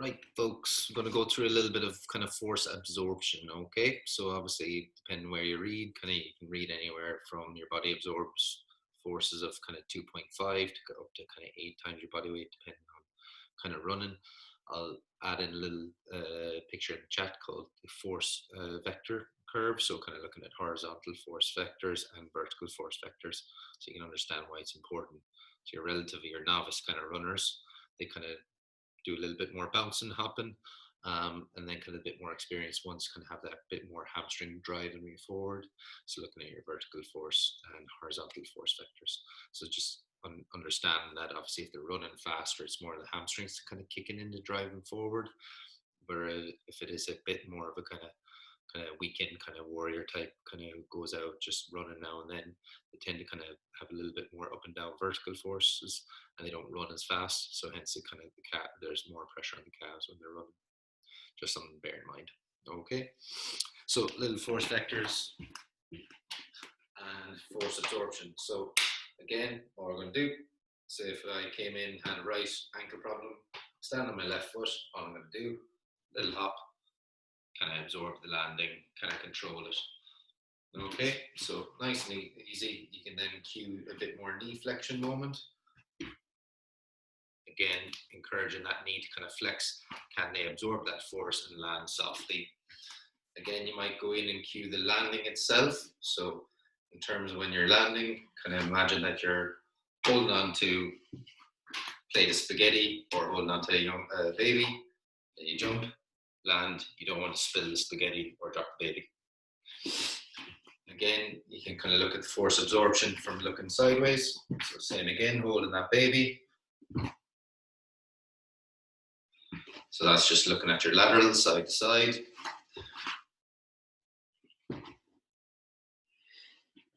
Right, folks, I'm going to go through a little bit of kind of force absorption, okay? So obviously, depending where you read, you can read anywhere from your body absorbs forces of kind of 2.5 to go up to kind of 8 times your body weight, depending on kind of running. I'll add in a little picture in the chat called the force vector curve. So kind of looking at horizontal force vectors and vertical force vectors, so you can understand why it's important. So your novice kind of runners, they kind of do a little bit more bouncing, hopping, and then kind of a bit more experienced ones can have that bit more hamstring driving you forward. So looking at your vertical force and horizontal force vectors. So just understand that obviously if they're running faster, it's more the hamstrings kind of kicking into driving forward. Whereas if it is a bit more of a kind of weekend kind of warrior type, kind of goes out just running now and then, they tend to kind of have a little bit more up and down vertical forces, and they don't run as fast. So hence it kind of there's more pressure on the calves when they're running. Just something to bear in mind. Okay, so little force vectors and force absorption. So again, what we're going to do, say if I came in, had a right ankle problem, stand on my left foot, all I'm going to do, little hop, kind of absorb the landing, kind of control it. Okay, so nice and easy. You can then cue a bit more knee flexion moment. Again, encouraging that knee to kind of flex. Can they absorb that force and land softly? Again, you might go in and cue the landing itself. So in terms of when you're landing, kind of imagine that you're holding on to plate of spaghetti or holding on to a young baby. Then you jump, land. You don't want to spill the spaghetti or drop the baby. Again, you can kind of look at the force absorption from looking sideways. So same again, holding that baby. So that's just looking at your laterals, side to side.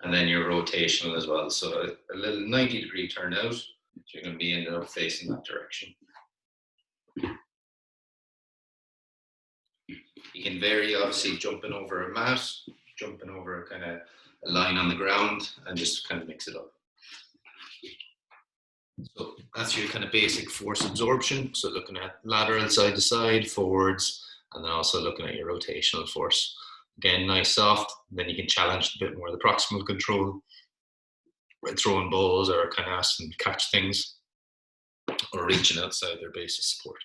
And then your rotational as well. So a little 90-degree turn out. So you're going to be ended up facing that direction. You can vary, obviously, jumping over a mat, jumping over a kind of a line on the ground, and just kind of mix it up. So that's your kind of basic force absorption. So looking at lateral, side to side, forwards, and then also looking at your rotational force. Again, nice soft. Then you can challenge a bit more the proximal control, by throwing balls or kind of asking to catch things, or reaching outside their base of support.